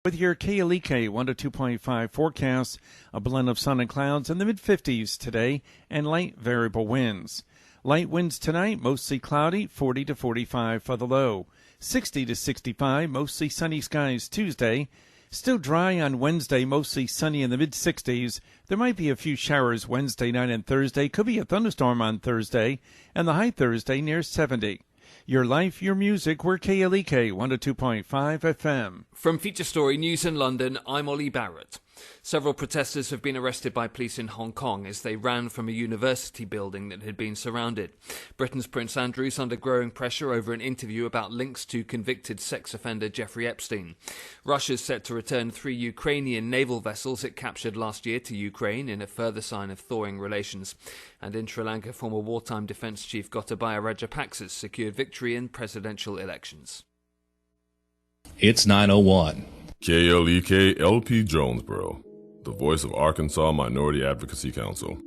With your KLEK 102.5 forecast, a blend of sun and clouds in the mid-50s today and light variable winds. Light winds tonight, mostly cloudy, 40 to 45 for the low. 60 to 65, mostly sunny skies Tuesday. Still dry on Wednesday, mostly sunny in the mid-60s. There might be a few showers Wednesday night and Thursday. Could be a thunderstorm on Thursday. And the high Thursday near 70. Your life, your music, we're KLEK 102.5 FM. From Feature Story News in London, I'm Ollie Barrett. Several protesters have been arrested by police in Hong Kong as they ran from a university building that had been surrounded. Britain's Prince Andrew's under growing pressure over an interview about links to convicted sex offender Jeffrey Epstein. Russia's set to return 3 Ukrainian naval vessels it captured last year to Ukraine in a further sign of thawing relations. And in Sri Lanka, former wartime defence chief Gotabaya Rajapaksa secured victory in presidential elections. It's 9:01. KLEK LP Jonesboro, the voice of Arkansas Minority Advocacy Council.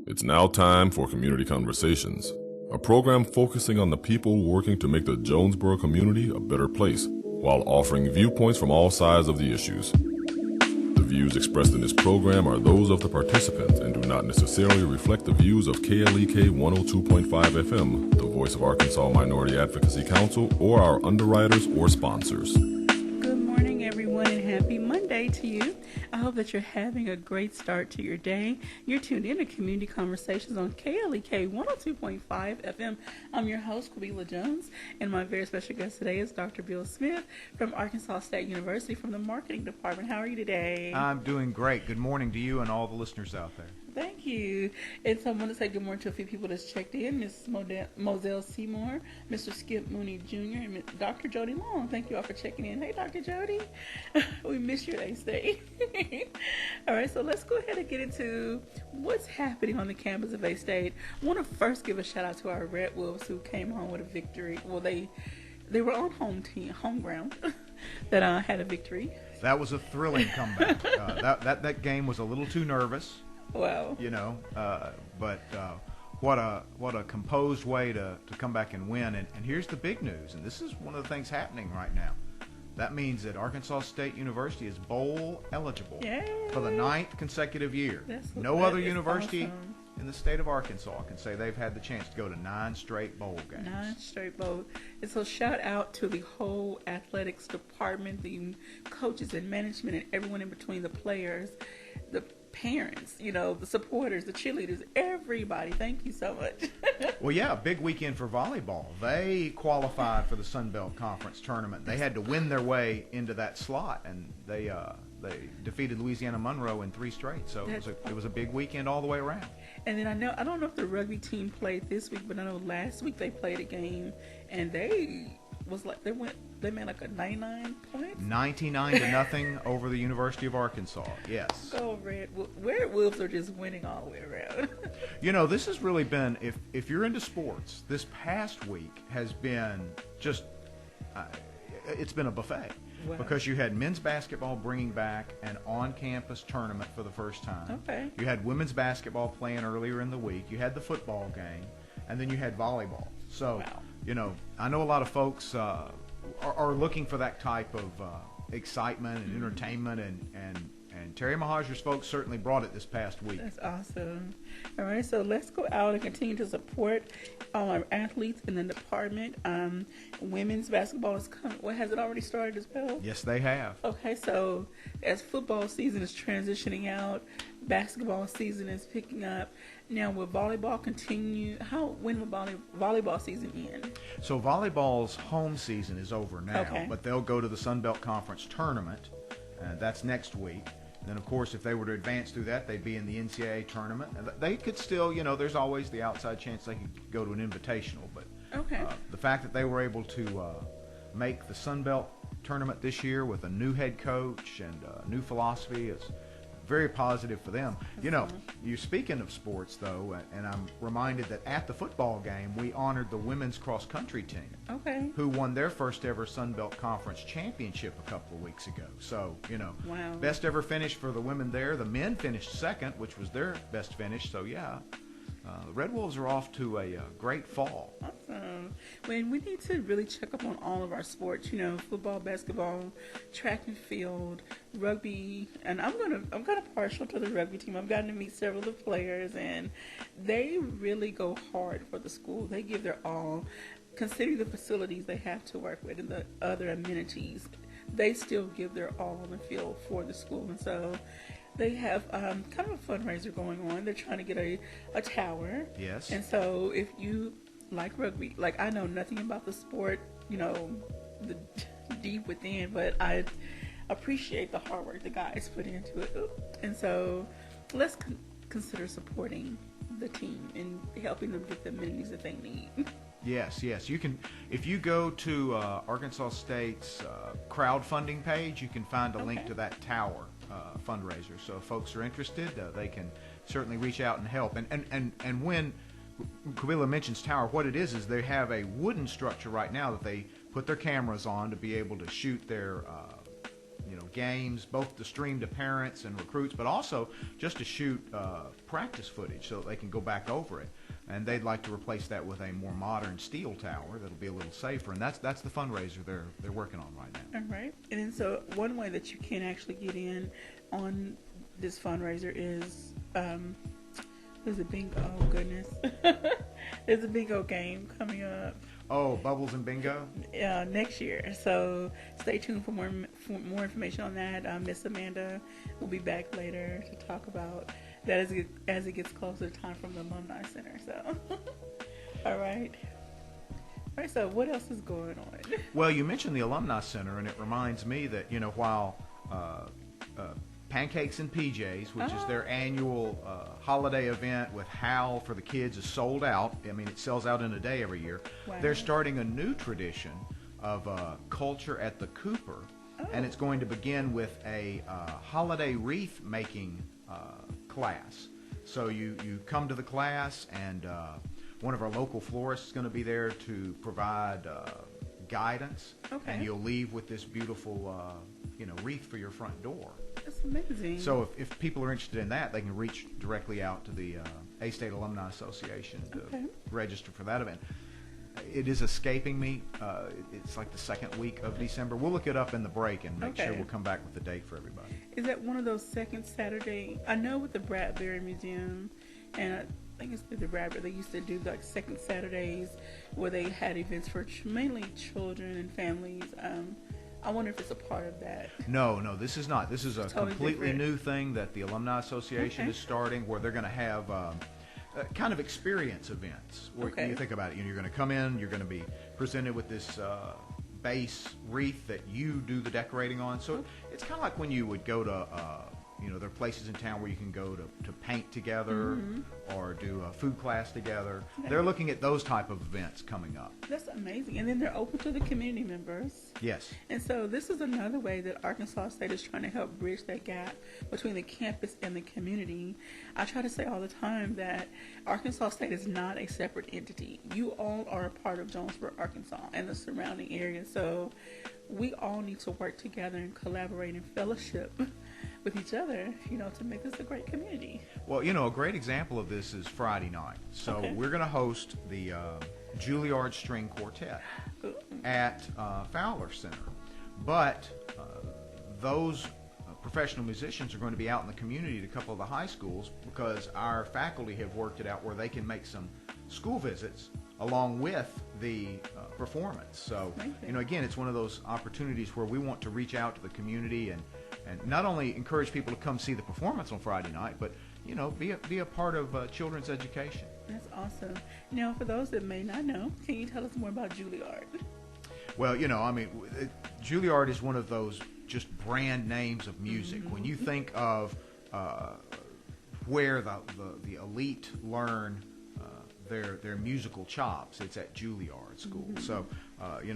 It's now time for Community Conversations, a program focusing on the people working to make the Jonesboro community a better place, while offering viewpoints from all sides of the issues. The views expressed in this program are those of the participants and do not necessarily reflect the views of KLEK 102.5 FM, the voice of Arkansas Minority Advocacy Council, or our underwriters or sponsors. Everyone, and happy Monday to you. I hope that you're having a great start to your day. You're tuned in to Community Conversations on KLEK 102.5 FM. I'm your host, Quabila Jones, and my very special guest today is Dr. Bill Smith from Arkansas State University from the Marketing Department. How are you today? I'm doing great. Good morning to you and all the listeners out there. Thank you. And so I want to say good morning to a few people that's checked in. Ms. Moselle Seymour, Mr. Skip Mooney Jr., and Dr. Jody Long. Thank you all for checking in. Hey, Dr. Jody. We miss you, they say. All right, so let's go ahead and get into what's happening on the campus of A-State. I want to first give a shout-out to our Red Wolves who came home with a victory. Well, they were on home ground that had a victory. That was a thrilling comeback. That game was a little too nervous. Wow. You know, but what a composed way to come back and win. And here's the big news, and this is one of the things happening right now. That means that Arkansas State University is bowl eligible for the 9th consecutive year. No other university in the state of Arkansas can say they've had the chance to go to 9 straight bowl games. 9 straight bowl. And so shout out to the whole athletics department, the coaches and management and everyone in between, the players, the parents, the supporters, the cheerleaders, everybody. Thank you so much. Well, yeah, big weekend for volleyball. They qualified for the Sun Belt Conference tournament. They had to win their way into that slot, and they defeated Louisiana Monroe in 3 straight. So it was a big weekend all the way around. And then I don't know if the rugby team played this week, but I know last week they played a game, and they made like a 99 points. 99-0 over the University of Arkansas. Yes. Go Red Wolves are just winning all the way around. This has really been, if you're into sports, this past week has been just it's been a buffet. Wow. Because you had men's basketball bringing back an on-campus tournament for the first time. Okay. You had women's basketball playing earlier in the week. You had the football game, and then you had volleyball. So, wow. I know a lot of folks are looking for that type of excitement and entertainment, and Terry Mahajer's folks certainly brought it this past week. That's awesome. All right, so let's go out and continue to support all our athletes in the department. Women's basketball is coming. Well, has it already started as well? Yes, they have. Okay, so as football season is transitioning out, basketball season is picking up. Now, will volleyball continue? When will volleyball season end? So volleyball's home season is over now, but they'll go to the Sun Belt Conference tournament. That's next week. And then, of course, if they were to advance through that, they'd be in the NCAA tournament. And they could still, there's always the outside chance they could go to an invitational. But the fact that they were able to make the Sun Belt tournament this year with a new head coach and a new philosophy is very positive for them. You're speaking of sports, though, and I'm reminded that at the football game, we honored the women's cross-country team, who won their first ever Sun Belt Conference championship a couple of weeks ago. So, wow. Best ever finish for the women there. The men finished second, which was their best finish. So, yeah, The Red Wolves are off to a great fall. Awesome. We need to really check up on all of our sports. Football, basketball, track and field, rugby, and I'm kind of partial to the rugby team. I've gotten to meet several of the players, and they really go hard for the school. They give their all. Considering the facilities they have to work with and the other amenities, they still give their all on the field for the school, and so. They have kind of a fundraiser going on. They're trying to get a tower. Yes. And so if you like rugby, like I know nothing about the sport, the deep within, but I appreciate the hard work the guys put into it. And so let's consider supporting the team and helping them get the amenities that they need. Yes. You can, if you go to Arkansas State's crowdfunding page, you can find a link to that tower fundraiser. So if folks are interested, they can certainly reach out and help. And when Kabila mentions tower, what it is they have a wooden structure right now that they put their cameras on to be able to shoot their games, both to stream to parents and recruits, but also just to shoot practice footage so that they can go back over it. And they'd like to replace that with a more modern steel tower that'll be a little safer. And that's the fundraiser they're working on right now. All right. And then so one way that you can actually get in on this fundraiser is there's a bingo. Oh goodness, there's a bingo game coming up. Oh, Bubbles and Bingo? Next year. So stay tuned for more information on that. Miss Amanda will be back later to talk about that as it gets closer to time from the Alumni Center. So, all right. So what else is going on? Well, you mentioned the Alumni Center, and it reminds me that, while Pancakes and PJs, which is their annual holiday event with Hal for the kids, is sold out. I mean, it sells out in a day every year. Wow. They're starting a new tradition of culture at the Cooper, and it's going to begin with a holiday wreath making class. So you come to the class, and one of our local florists is going to be there to provide guidance, and you'll leave with this beautiful wreath for your front door. That's amazing. So if people are interested in that, they can reach directly out to the A-State Alumni Association to register for that event. It is escaping me. It's like the second week of December. We'll look it up in the break and make sure we'll come back with the date for everybody. Is that one of those second Saturday? I know with the Bradbury Museum, and I think it's the Bradbury, they used to do like second Saturdays where they had events for mainly children and families. I wonder if it's a part of that. No, this is not. This is a totally completely different. new thing that the Alumni Association is starting, where they're going to have kind of experience events. Where you think about it, you're going to come in, you're going to be presented with this base wreath that you do the decorating on. So it's kind of like when you would go to, there are places in town where you can go to paint together or do a food class together. They're looking at those type of events coming up. That's amazing. And then they're open to the community members. Yes. And so this is another way that Arkansas State is trying to help bridge that gap between the campus and the community. I try to say all the time that Arkansas State is not a separate entity. You all are a part of Jonesboro, Arkansas, and the surrounding area. So we all need to work together and collaborate and fellowship with each other, to make this a great community. Well, a great example of this is Friday night. So we're going to host the Juilliard String Quartet at Fowler Center. But those professional musicians are going to be out in the community at a couple of the high schools, because our faculty have worked it out where they can make some school visits along with the performance. So, again, it's one of those opportunities where we want to reach out to the community and not only encourage people to come see the performance on Friday night, but be a part of children's education. That's awesome. Now, for those that may not know, can you tell us more about Juilliard? Well, Juilliard is one of those just brand names of music. When you think of where the elite learn their musical chops, it's at Juilliard School. So,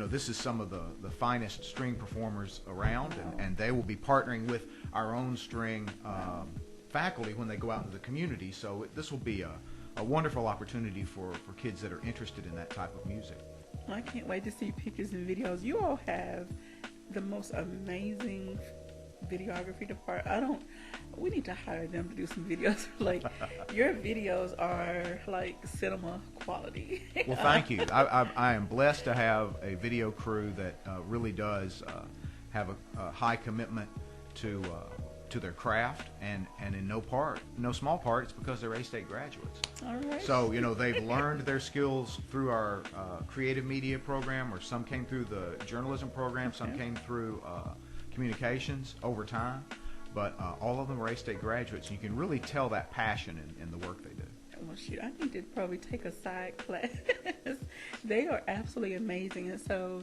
this is some of the finest string performers around, and they will be partnering with our own string faculty when they go out into the community. So this will be a wonderful opportunity for kids that are interested in that type of music. I can't wait to see pictures and videos. You all have the most amazing videography department. We need to hire them to do some videos. Like, your videos are like cinema quality. Well, thank you. I am blessed to have a video crew that really does have a high commitment to their craft, and in no small part, it's because they're A-State graduates. All right. So, they've learned their skills through our creative media program, or some came through the journalism program, some came through communications over time. But all of them are A-State graduates, and you can really tell that passion in the work they do. Well, shoot, I need to probably take a side class. They are absolutely amazing. And so,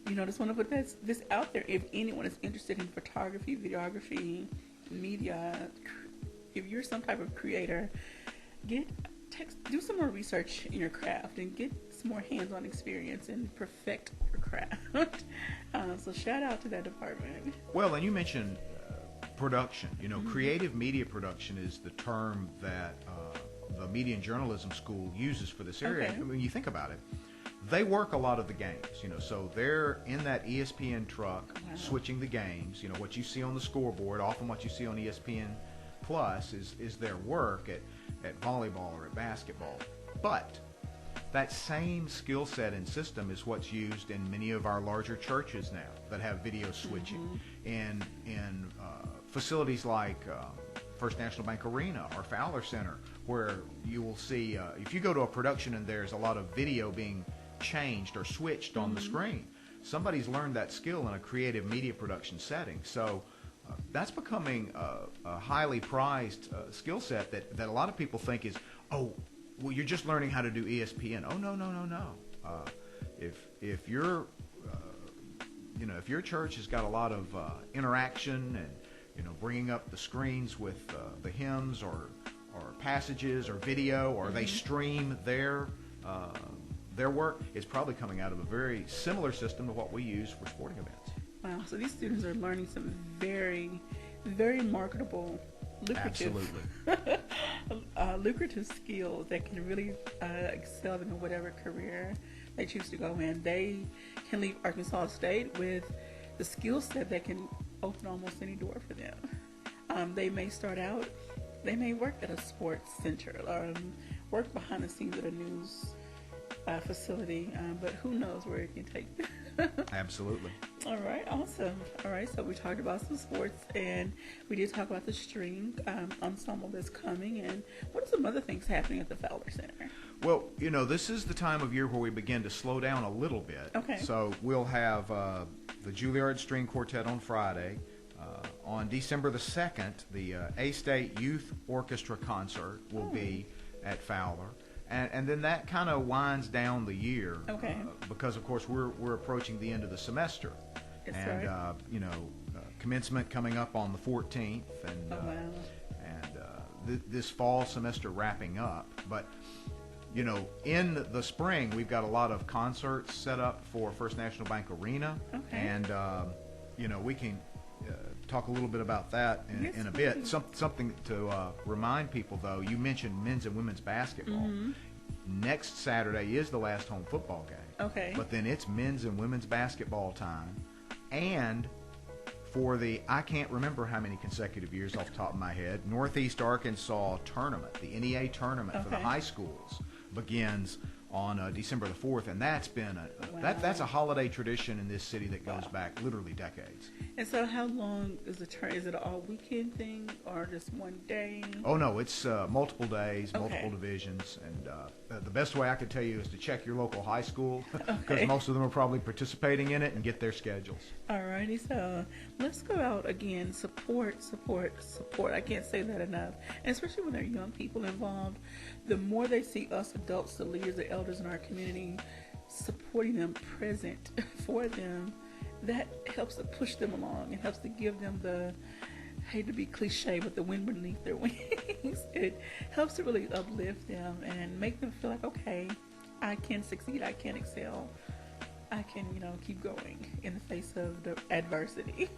just want to put this out there. If anyone is interested in photography, videography, media, if you're some type of creator, do some more research in your craft and get some more hands-on experience and perfect your craft. So shout out to that department. Well, and you mentioned production. Creative media production is the term that the Media and Journalism School uses for this area. Okay. When you think about it, they work a lot of the games, so they're in that ESPN truck switching the games. What you see on the scoreboard, often what you see on ESPN Plus is their work at volleyball or at basketball. But that same skill set and system is what's used in many of our larger churches now that have video switching. In facilities like First National Bank Arena or Fowler Center, where you will see, if you go to a production and there's a lot of video being changed or switched on the screen, somebody's learned that skill in a creative media production setting. So that's becoming a highly prized skill set that a lot of people think is, well, you're just learning how to do ESPN. Oh, no. If your if your church has got a lot of interaction and bringing up the screens with the hymns or passages or video, or they stream their work, it's probably coming out of a very similar system to what we use for sporting events. Wow, so these students are learning some very, very marketable, lucrative, lucrative skills that can really excel them in whatever career they choose to go in. They can leave Arkansas State with the skill set that can open almost any door for them. They may start out, they may work at a sports center or work behind the scenes at a news facility, but who knows where it can take them. Absolutely. All right, awesome. All right, so we talked about some sports, and we did talk about the string ensemble that's coming, and what are some other things happening at the Fowler Center? Well, this is the time of year where we begin to slow down a little bit. Okay. So we'll have the Juilliard String Quartet on Friday. On December the 2nd, the A-State Youth Orchestra concert will be at Fowler. And then that kind of winds down the year. Okay. Because, of course, we're approaching the end of the semester. That's and, right. Commencement coming up on the 14th. And, wow. This fall semester wrapping up. But, in the spring, we've got a lot of concerts set up for First National Bank Arena. Okay. And, we can talk a little bit about that in a bit. Please. Something to remind people, though, you mentioned men's and women's basketball. Next Saturday is the last home football game. Okay. But then it's men's and women's basketball time. And for I can't remember how many consecutive years off the top of my head, Northeast Arkansas tournament, the NEA tournament for the high schools, begins on December the 4th, and that's been that's a holiday tradition in this city that goes back literally decades. And so how long is the turn? Is it an all-weekend thing or just one day? Oh, no, it's multiple days, multiple Okay. divisions, and the best way I could tell you is to check your local high school, because most of them are probably participating in it, and get their schedules. Alrighty, so let's go out again. Support. I can't say that enough. And especially when there are young people involved, the more they see us adults, the leaders, the elders in our community, supporting them, present for them, that helps to push them along. It helps to give them I hate to be cliche, but the wind beneath their wings. It helps to really uplift them and make them feel like, okay, I can succeed, I can excel. I can, keep going in the face of the adversity.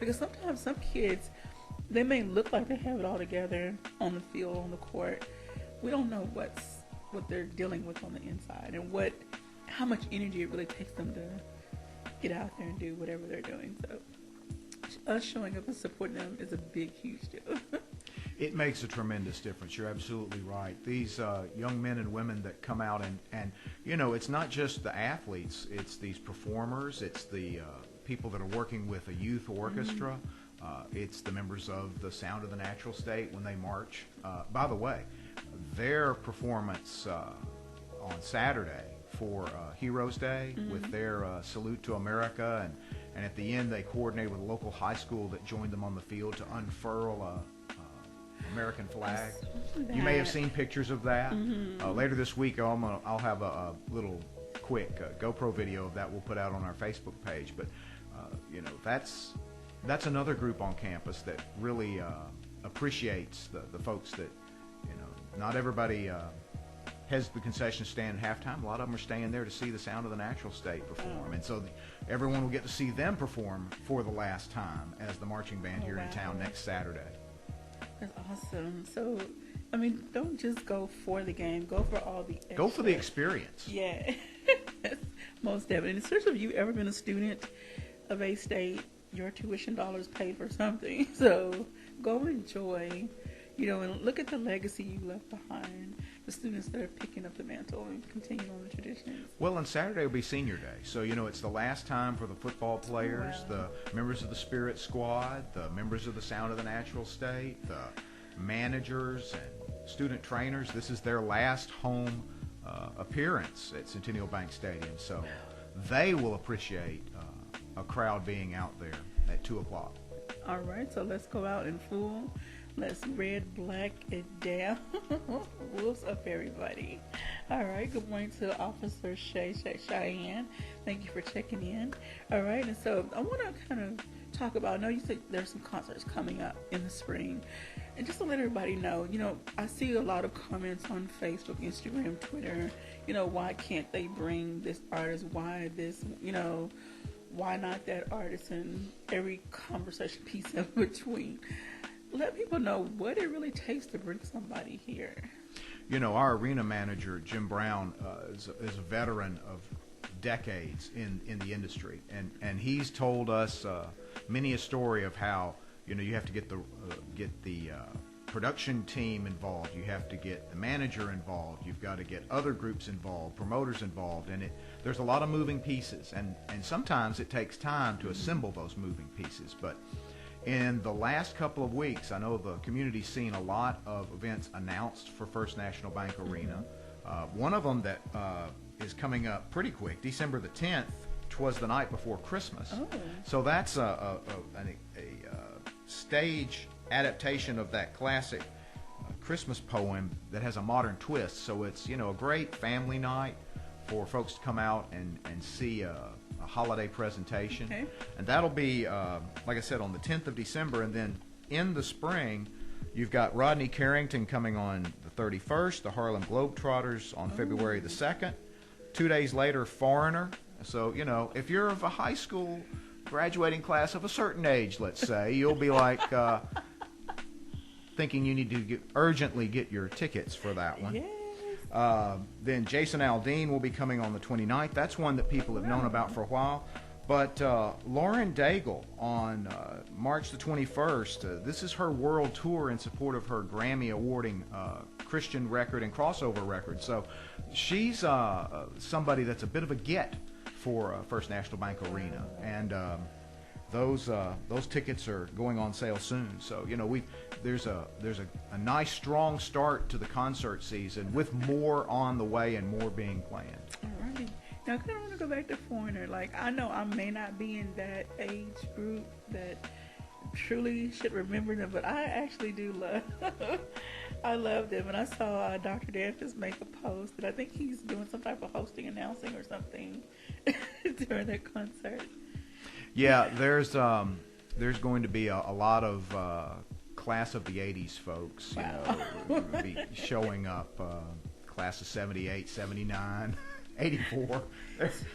Because sometimes some kids, they may look like they have it all together on the field, on the court. We don't know what they're dealing with on the inside, and how much energy it really takes them to get out there and do whatever they're doing. So us showing up and supporting them is a big, huge deal. It makes a tremendous difference. You're absolutely right. These young men and women that come out and it's not just the athletes. It's these performers. It's the people that are working with a youth orchestra. It's the members of the Sound of the Natural State when they march. By the way, their performance on Saturday for Heroes Day with their salute to America, and at the end they coordinated with a local high school that joined them on the field to unfurl a American flag. You may have seen pictures of that. Later this week I'll have a little quick GoPro video of that we'll put out on our Facebook page. But that's another group on campus that really appreciates the folks that not everybody has the concession stand at halftime. A lot of them are staying there to see the Sound of the Natural State perform, and so everyone will get to see them perform for the last time as the marching band here in town next Saturday. That's awesome. So, I mean, don't just go for the game. Go for all the extra. Go for the experience. Yeah. Most definitely. Especially if you've ever been a student of A-State, your tuition dollars paid for something. So go enjoy, and look at the legacy you left behind. The students that are picking up the mantle and continuing on the traditions. Well, and Saturday will be senior day. So, it's the last time for the football players, the members of the Spirit Squad, the members of the Sound of the Natural State, the managers and student trainers. This is their last home appearance at Centennial Bank Stadium. So they will appreciate a crowd being out there at 2 o'clock. All right, so let's go out in full. Let's red, black it down. Wolves up, everybody. All right, good morning to Officer Cheyenne. Thank you for checking in. All right, and so I want to kind of talk about, I know you said there's some concerts coming up in the spring. And just to let everybody know, I see a lot of comments on Facebook, Instagram, Twitter, why can't they bring this artist? Why this, why not that artist? And every conversation piece in between. Let people know what it really takes to bring somebody here. Our arena manager, Jim Brown, is a veteran of decades in the industry, and he's told us many a story of how you have to get the production team involved, you have to get the manager involved, you've got to get other groups involved, promoters involved, and there's a lot of moving pieces, and sometimes it takes time to assemble those moving pieces, but. In the last couple of weeks, I know the community's seen a lot of events announced for First National Bank Arena. One of them that is coming up pretty quick, December the 10th, was the night before Christmas. Oh. So that's a stage adaptation of that classic Christmas poem that has a modern twist. So it's a great family night for folks to come out and see a holiday presentation. Okay. And that'll be, like I said, on the 10th of December. And then in the spring, you've got Rodney Carrington coming on the 31st, the Harlem Globetrotters on February the 2nd. 2 days later, Foreigner. So, if you're of a high school graduating class of a certain age, let's say, you'll be like thinking you need to urgently get your tickets for that one. Yeah. Then Jason Aldean will be coming on the 29th. That's one that people have known about for a while. But Lauren Daigle on March the 21st, this is her world tour in support of her Grammy awarding Christian record and crossover record. So she's somebody that's a bit of a get for First National Bank Arena. And those tickets are going on sale soon. So there's a nice strong start to the concert season with more on the way and more being planned. All right. Now I kind of want to go back to Foreigner. Like, I know I may not be in that age group that truly should remember them, but I actually do love. I love them, and I saw Dr. Dantas make a post that I think he's doing some type of hosting, announcing, or something during that concert. Yeah, there's going to be a lot of class of the 80s folks, be showing up, class of 78, 79, 84.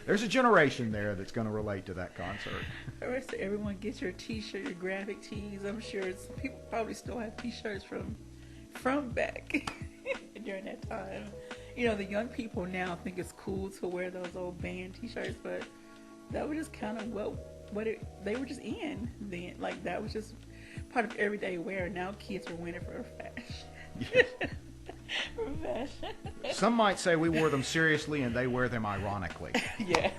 There's a generation there that's going to relate to that concert. The rest of everyone gets your T-shirt, your graphic tees. I'm sure some people probably still have T-shirts from back during that time. The young people now think it's cool to wear those old band T-shirts, but that was just kind of what they were just in then. Like, that was just part of everyday wear. Now kids are wearing it for fashion. For fashion. Some might say we wore them seriously and they wear them ironically. Yeah,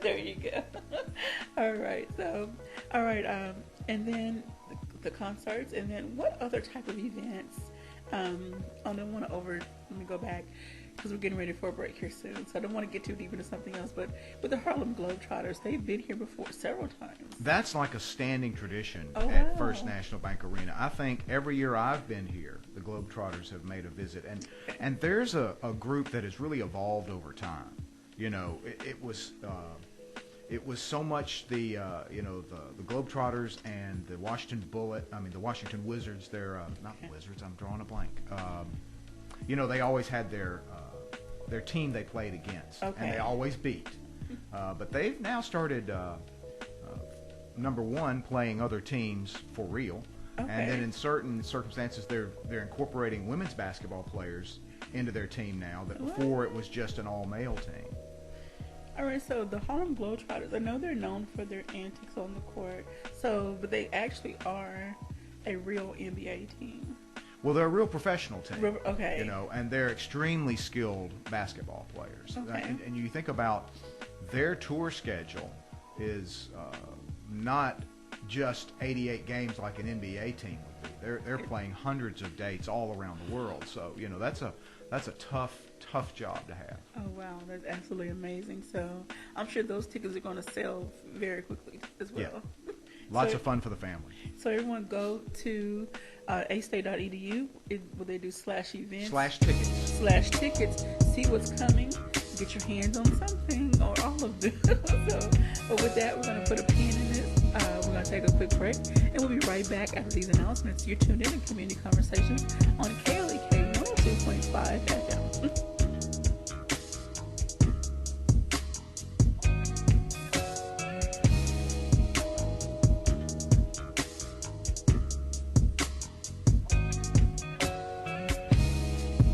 there you go. All right, and then the concerts, and then what other type of events? I don't want to let me go back, because we're getting ready for a break here soon, so I don't want to get too deep into something else, but with the Harlem Globetrotters, they've been here before several times. That's like a standing tradition at wow. First National Bank Arena. I think every year I've been here, the Globetrotters have made a visit, and there's a group that has really evolved over time. You know, it was so much the Globetrotters and the the Washington Wizards. They're not Wizards. I'm drawing a blank. They always had their team they played against, and they always beat. But they've now started, number one, playing other teams for real, and then in certain circumstances, they're incorporating women's basketball players into their team now. That before it was just an all-male team. All right, so the Harlem Globetrotters, I know they're known for their antics on the court, but they actually are a real NBA team. Well, they're a real professional team. Okay. And they're extremely skilled basketball players. Okay. And you think about their tour schedule is not just 88 games like an NBA team would be. They're playing hundreds of dates all around the world. So, that's a tough job to have. Oh, wow. That's absolutely amazing. So I'm sure those tickets are going to sell very quickly as well. Yeah. Lots of fun for the family. So everyone go to astate.edu. Will they do /events? /tickets. See what's coming. Get your hands on something or all of them. But with that, we're going to put a pin in this. We're going to take a quick break, and we'll be right back after these announcements. You're tuned in to Community Conversations on KLEK 102.5 FM.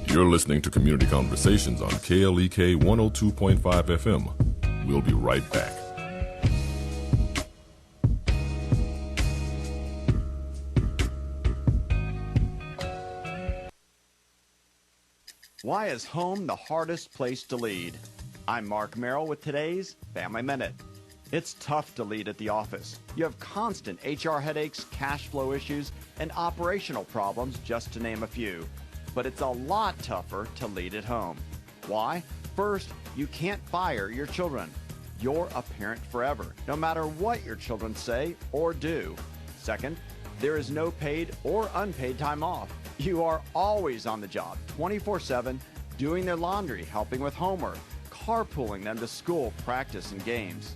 You're listening to Community Conversations on KLEK 102.5 FM. We'll be right back. Why is home the hardest place to lead? I'm Mark Merrill with today's Family Minute. It's tough to lead at the office. You have constant HR headaches, cash flow issues, and operational problems, just to name a few. But it's a lot tougher to lead at home. Why? First, you can't fire your children. You're a parent forever, no matter what your children say or do. Second, there is no paid or unpaid time off. You are always on the job, 24/7, doing their laundry, helping with homework, carpooling them to school, practice, and games.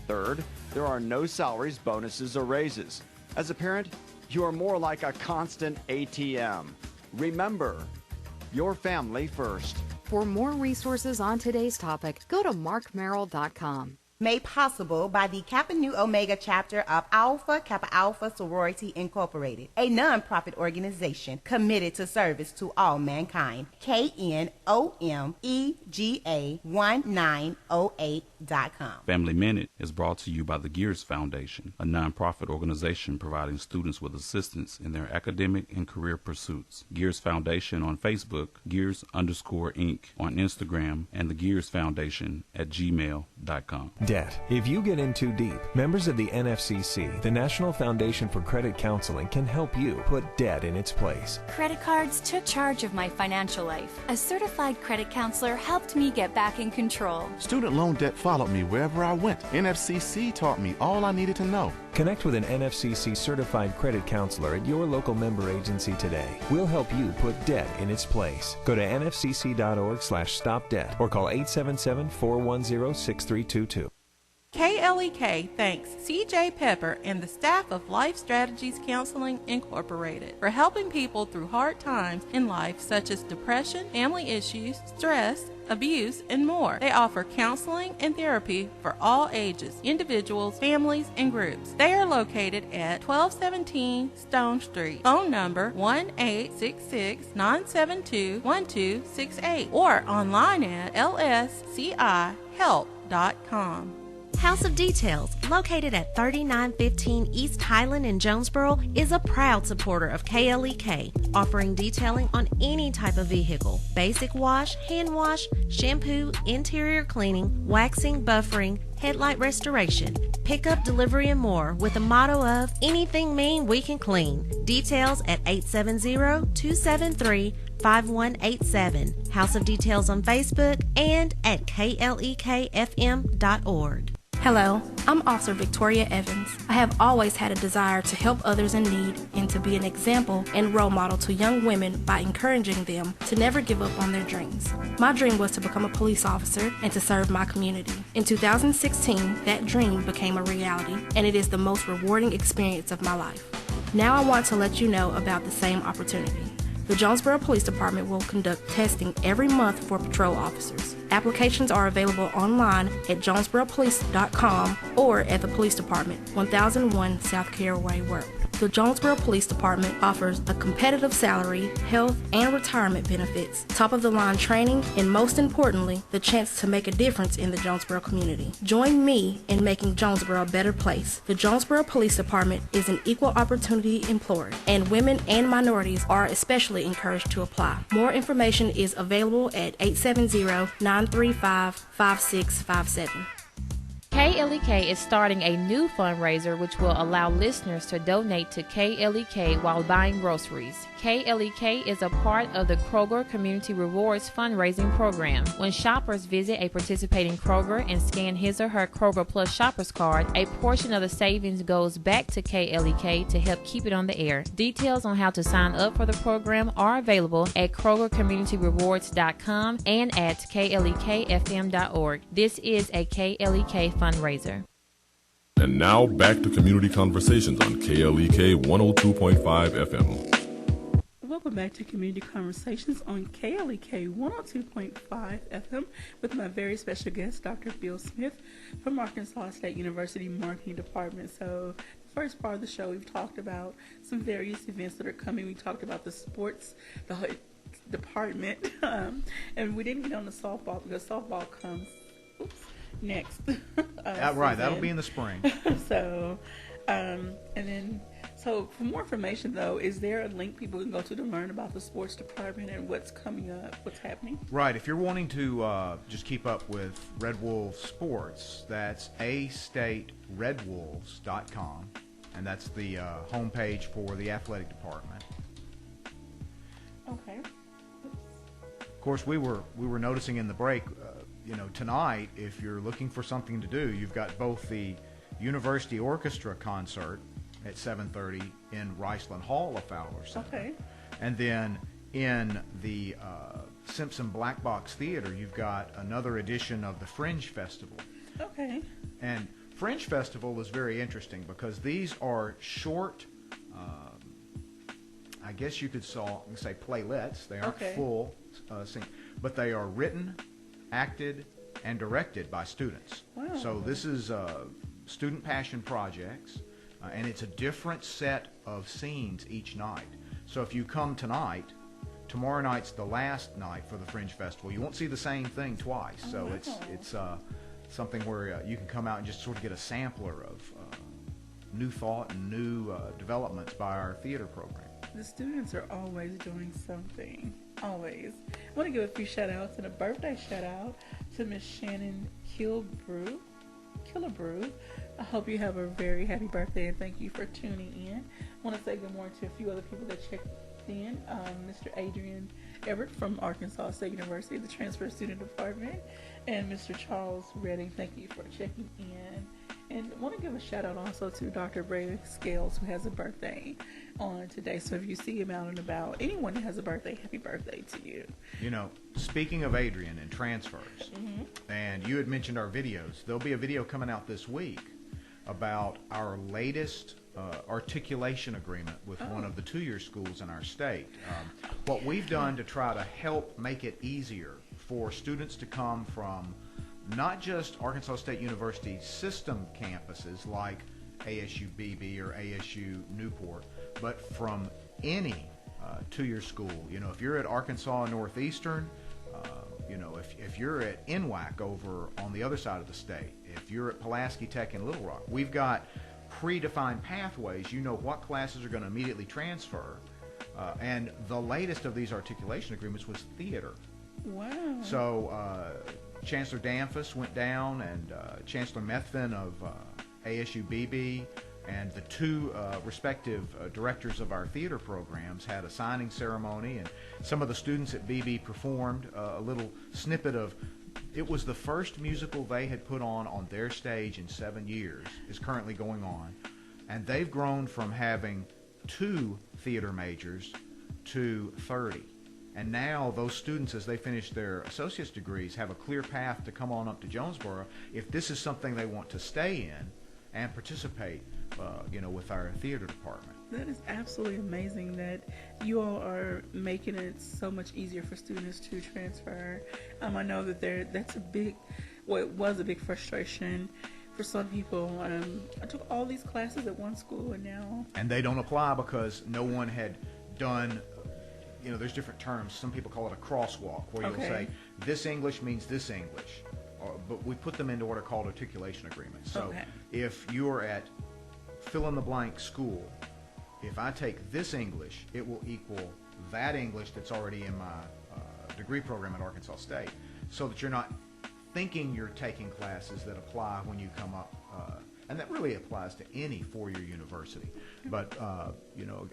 Third, there are no salaries, bonuses, or raises. As a parent, you are more like a constant ATM. Remember, your family first. For more resources on today's topic, go to markmerrill.com. Made possible by the Kappa Nu Omega chapter of Alpha Kappa Alpha Sorority Incorporated, a non-profit organization committed to service to all mankind. KNOMEGA1908.com. Family Minute is brought to you by the Gears Foundation, a non-profit organization providing students with assistance in their academic and career pursuits. Gears Foundation on Facebook, Gears_Inc. on Instagram, and the Gears Foundation at gmail.com. Debt. If you get in too deep, members of the NFCC, the National Foundation for Credit Counseling, can help you put debt in its place. Credit cards took charge of my financial life. A certified credit counselor helped me get back in control. Student loan debt followed me wherever I went. NFCC taught me all I needed to know. Connect with an NFCC certified credit counselor at your local member agency today. We'll help you put debt in its place. Go to nfcc.org/stopdebt or call 877-410-6322. KLEK thanks C.J. Pepper and the staff of Life Strategies Counseling Incorporated for helping people through hard times in life such as depression, family issues, stress, abuse, and more. They offer counseling and therapy for all ages, individuals, families, and groups. They are located at 1217 Stone Street. Phone number 1-866-972-1268 or online at lscihelp.com. House of Details, located at 3915 East Highland in Jonesboro, is a proud supporter of KLEK, offering detailing on any type of vehicle: basic wash, hand wash, shampoo, interior cleaning, waxing, buffering, headlight restoration, pickup, delivery, and more, with a motto of anything mean we can clean. Details at 870-273-5187. House of Details on Facebook and at klekfm.org. Hello, I'm Officer Victoria Evans. I have always had a desire to help others in need and to be an example and role model to young women by encouraging them to never give up on their dreams. My dream was to become a police officer and to serve my community. In 2016, that dream became a reality, and it is the most rewarding experience of my life. Now I want to let you know about the same opportunity. The Jonesboro Police Department will conduct testing every month for patrol officers. Applications are available online at jonesboropolice.com or at the Police Department, 1001 South Caraway Road. The Jonesboro Police Department offers a competitive salary, health, and retirement benefits, top-of-the-line training, and most importantly, the chance to make a difference in the Jonesboro community. Join me in making Jonesboro a better place. The Jonesboro Police Department is an equal opportunity employer, and women and minorities are especially encouraged to apply. More information is available at 870-935-5657. KLEK is starting a new fundraiser which will allow listeners to donate to KLEK while buying groceries. KLEK is a part of the Kroger Community Rewards fundraising program. When shoppers visit a participating Kroger and scan his or her Kroger Plus Shoppers card, a portion of the savings goes back to KLEK to help keep it on the air. Details on how to sign up for the program are available at KrogerCommunityRewards.com and at klekfm.org. This is a KLEK fundraiser. And now back to Community Conversations on KLEK 102.5 FM. Welcome back to Community Conversations on KLEK 102.5 FM with my very special guest, Dr. Bill Smith from Arkansas State University Marketing Department. So the first part of the show, we've talked about some various events that are coming. We talked about the sports, the department, and we didn't get on the softball because softball comes next. Right, that'll be in the spring. So for more information, though, is there a link people can go to learn about the sports department and what's coming up, what's happening? Right. If you're wanting to just keep up with Red Wolves sports, that's astateredwolves.com, and that's the homepage for the athletic department. Okay. Of course, we were noticing in the break, tonight, if you're looking for something to do, you've got both the University Orchestra concert at 7:30 in Riceland Hall of Fowler Center. Okay. And then in the Simpson Black Box Theater, you've got another edition of the Fringe Festival. Okay. And Fringe Festival is very interesting because these are short, I guess you could say playlets. They aren't full, but they are written, acted, and directed by students. Wow. So this is student passion projects. And it's a different set of scenes each night. So if you come tonight, tomorrow night's the last night for the Fringe Festival. You won't see the same thing twice. So it's something where you can come out and just sort of get a sampler of new thought and new developments by our theater program. The students are always doing something. Always. I want to give a few shout-outs and a birthday shout-out to Miss Shannon Killebrew. I hope you have a very happy birthday and thank you for tuning in. I want to say good morning to a few other people that checked in. Mr. Adrian Everett from Arkansas State University, the Transfer Student Department, and Mr. Charles Redding, thank you for checking in. And I want to give a shout out also to Dr. Brave Scales, who has a birthday on today. So if you see him out and about, anyone that has a birthday, happy birthday to you. Speaking of Adrian and transfers, and you had mentioned our videos, there'll be a video coming out this week about our latest articulation agreement with one of the two-year schools in our state. What we've done to try to help make it easier for students to come from not just Arkansas State University system campuses like ASU BB or ASU Newport, but from any two-year school. If you're at Arkansas Northeastern, if you're at NWAC over on the other side of the state, if you're at Pulaski Tech in Little Rock, we've got predefined pathways. You know what classes are going to immediately transfer. And the latest of these articulation agreements was theater. Wow. So Chancellor Danfus went down, and Chancellor Methvin of ASU-BB, and the two respective directors of our theater programs had a signing ceremony, and some of the students at BB performed a little snippet of, it was the first musical they had put on their stage in 7 years, is currently going on, and they've grown from having 2 theater majors to 30. And now those students, as they finish their associate's degrees, have a clear path to come on up to Jonesboro if this is something they want to stay in and participate with our theater department. That is absolutely amazing that you all are making it so much easier for students to transfer. I know that it was a big frustration for some people. I took all these classes at one school, and they don't apply because no one had done, there's different terms. Some people call it a crosswalk, where you'll say, this English means this English. But we put them into what are called articulation agreements. So if you're at fill-in-the-blank school, if I take this English, it will equal that English that's already in my degree program at Arkansas State, so that you're not thinking you're taking classes that apply when you come up. And that really applies to any four-year university. But,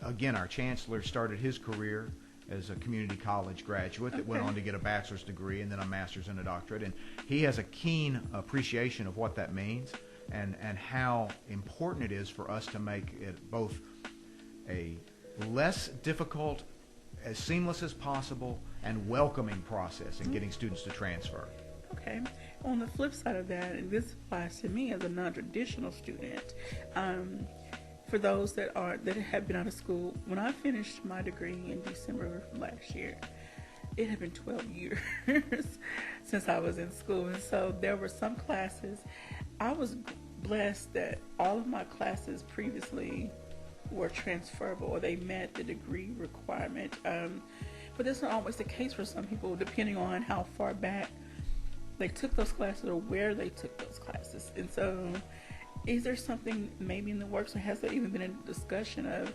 again, our chancellor started his career as a community college graduate that went on to get a bachelor's degree and then a master's and a doctorate. And he has a keen appreciation of what that means and how important it is for us to make it both a less difficult, as seamless as possible, and welcoming process in getting students to transfer. Okay. On the flip side of that, and this applies to me as a non-traditional student, for those that have been out of school, when I finished my degree in December of last year, it had been 12 years since I was in school, and so there were some classes. I was blessed that all of my classes previously were transferable, or they met the degree requirement. But that's not always the case for some people, depending on how far back they took those classes or where they took those classes. And so is there something maybe in the works, or has there even been a discussion of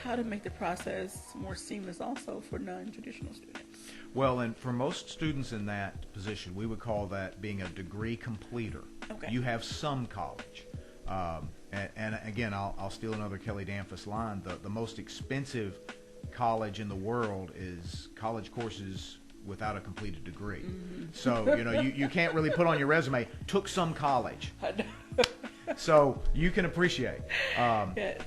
how to make the process more seamless also for non-traditional students? Well, and for most students in that position, we would call that being a degree completer. Okay. You have some college. And again, I'll steal another Kelly Danfus line. The most expensive college in the world is college courses without a completed degree. Mm-hmm. So, you can't really put on your resume, took some college. So you can appreciate. Yes.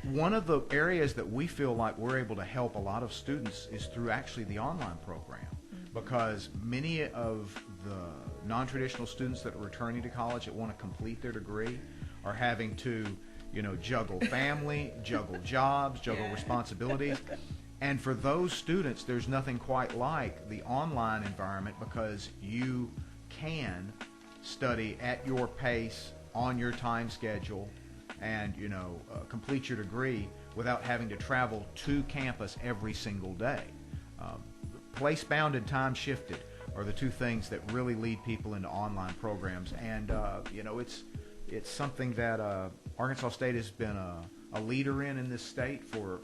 One of the areas that we feel like we're able to help a lot of students is through actually the online program, because many of the non-traditional students that are returning to college that want to complete their degree are having to, juggle family, juggle jobs, juggle responsibilities. And for those students, there's nothing quite like the online environment, because you can study at your pace, on your time schedule, and complete your degree without having to travel to campus every single day. Place-bound and time-shifted are the two things that really lead people into online programs, and it's something that Arkansas State has been a leader in this state for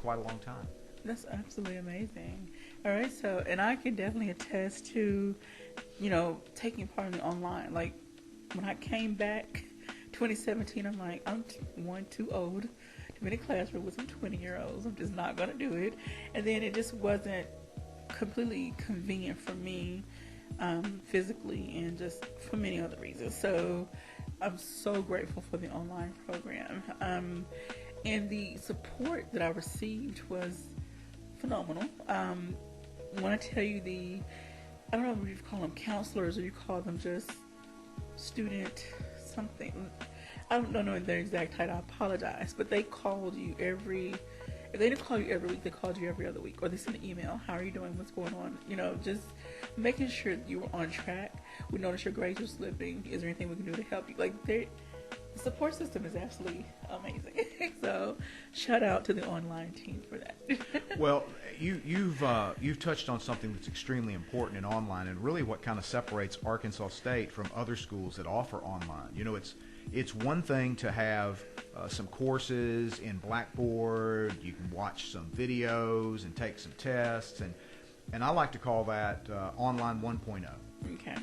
quite a long time. That's absolutely amazing. All right, so, and I can definitely attest to, taking part in the online. Like, when I came back 2017, I'm like, I'm too old to be in a classroom with some 20-year-olds. I'm just not going to do it. And then it just wasn't completely convenient for me physically, and just for many other reasons. So I'm so grateful for the online program. And the support that I received was phenomenal. When I tell you I don't know if you call them counselors or you call them just student something. I don't know their exact title. I apologize. But they called you if they didn't call you every week, they called you every other week. Or they sent an email. How are you doing? What's going on? Just making sure that you were on track. We noticed your grades were slipping. Is there anything we can do to help you? Like, the support system is absolutely amazing. So shout out to the online team for that. Well, you've touched on something that's extremely important in online, and really what kind of separates Arkansas State from other schools that offer online. You know, it's one thing to have some courses in Blackboard. You can watch some videos and take some tests, and I like to call that online 1.0. Okay.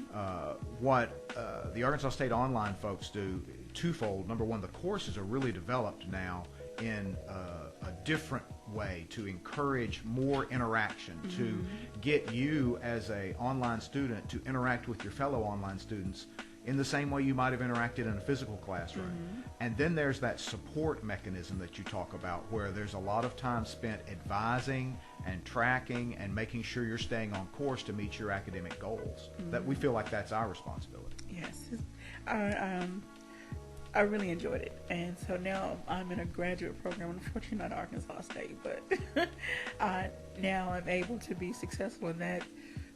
What the Arkansas State online folks do, twofold. Number one, the courses are really developed now in a different way to encourage more interaction, to get you as a online student to interact with your fellow online students in the same way you might have interacted in a physical classroom. And then there's that support mechanism that you talk about, where there's a lot of time spent advising and tracking and making sure you're staying on course to meet your academic goals. That we feel like that's our responsibility. Yes. I really enjoyed it, and so now I'm in a graduate program. Unfortunately, not Arkansas State, but now I'm able to be successful in that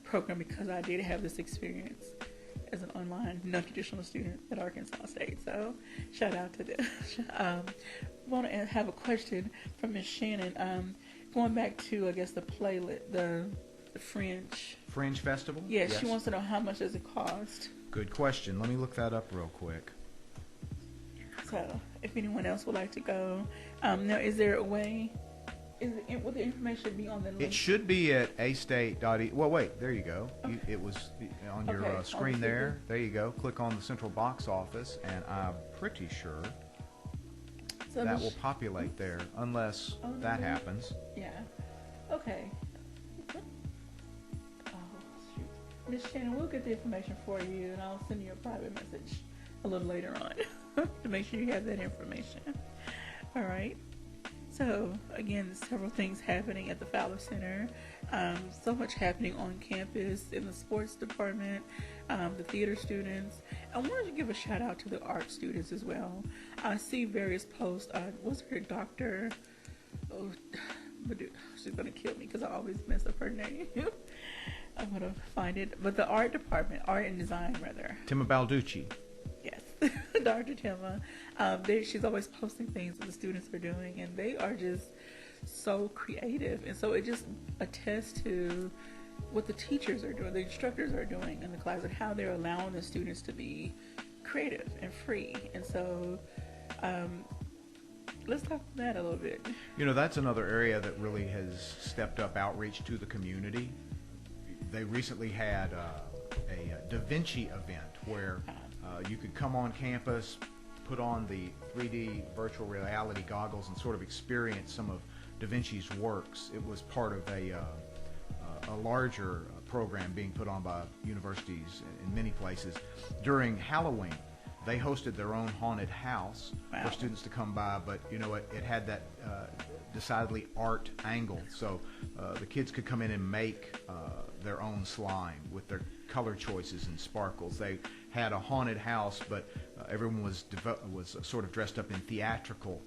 program because I did have this experience as an online non-traditional student at Arkansas State. So shout out to them. Want to have a question from Ms. Shannon. Going back to, I guess, the playlist, the Fringe Festival. Yes, she wants to know how much does it cost. Good question. Let me look that up real quick. So, if anyone else would like to go, now is there a way? Will the information be on the link? It should be at astate.e. Well, wait, there you go. Okay. It was on your screen there. There you go. Click on the central box office, and I'm pretty sure that will populate there, unless that happens. Yeah. Okay. Oh, shoot. Miss Shannon, we'll get the information for you, and I'll send you a private message a little later on to make sure you have that information. All right. So, again, several things happening at the Fowler Center. So much happening on campus, in the sports department, the theater students. I wanted to give a shout out to the art students as well. I see various posts. Was there a doctor? Oh, she's going to kill me because I always mess up her name. I'm going to find it. But the art department, art and design, rather. Tima Balducci. Yes, Dr. Tima. She's always posting things that the students are doing, and they are just so creative. And so it just attests to what the teachers are doing, the instructors are doing in the class, and how they're allowing the students to be creative and free. And so let's talk about that a little bit. You know, that's another area that really has stepped up outreach to the community. They recently had a Da Vinci event where you could come on campus, put on the 3D virtual reality goggles, and sort of experience some of Da Vinci's works. It was part of a larger program being put on by universities in many places. During Halloween, they hosted their own haunted house for students to come by, but you know, it had that decidedly art angle, so the kids could come in and make their own slime with their color choices and sparkles. They had a haunted house, but everyone was sort of dressed up in theatrical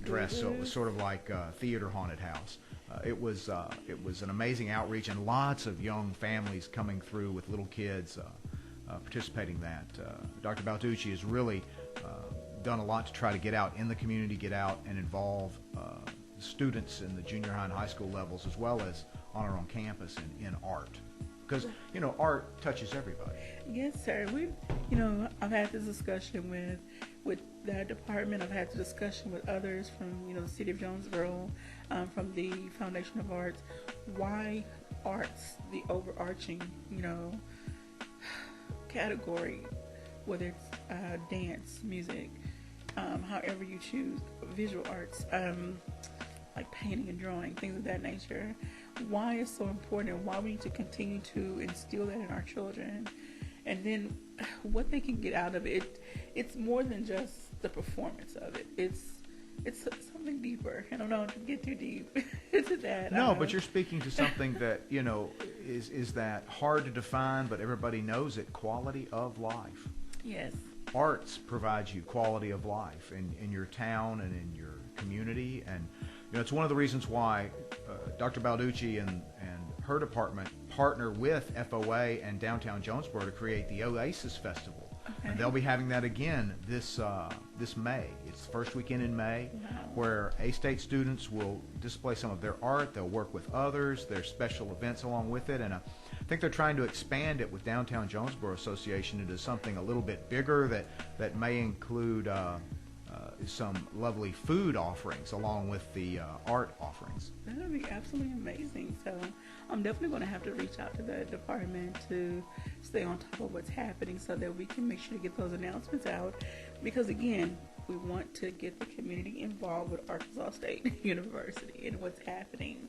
dress, so it was sort of like a theater haunted house. It was an amazing outreach, and lots of young families coming through with little kids participating in that. Dr. Balducci has really done a lot to try to get out in the community, get out and involve students in the junior high and high school levels, as well as on our own campus in art. Because, you know, art touches everybody. Yes, sir. I've had this discussion with that department. I've had the discussion with others from, the city of Jonesboro, from the Foundation of Arts. Why arts, the overarching, category, whether it's dance, music, however you choose, visual arts, like painting and drawing, things of that nature. Why it's so important, and why we need to continue to instill that in our children, and then what they can get out of it. It's more than just the performance of it. It's something deeper. I don't know to get too deep into that. No, but you're speaking to something that is that hard to define, but everybody knows it. Quality of life. Yes. Arts provides you quality of life in your town and in your community, and it's one of the reasons why Dr. Balducci and her department partner with FOA and Downtown Jonesboro to create the Oasis Festival. Okay. And they'll be having that again this May. It's the first weekend in May, where A-State students will display some of their art. They'll work with others. There's special events along with it, and I think they're trying to expand it with Downtown Jonesboro Association into something a little bit bigger that may include some lovely food offerings along with the art offerings. That would be absolutely amazing. So I'm definitely going to have to reach out to the department to stay on top of what's happening so that we can make sure to get those announcements out. Because again, we want to get the community involved with Arkansas State University and what's happening.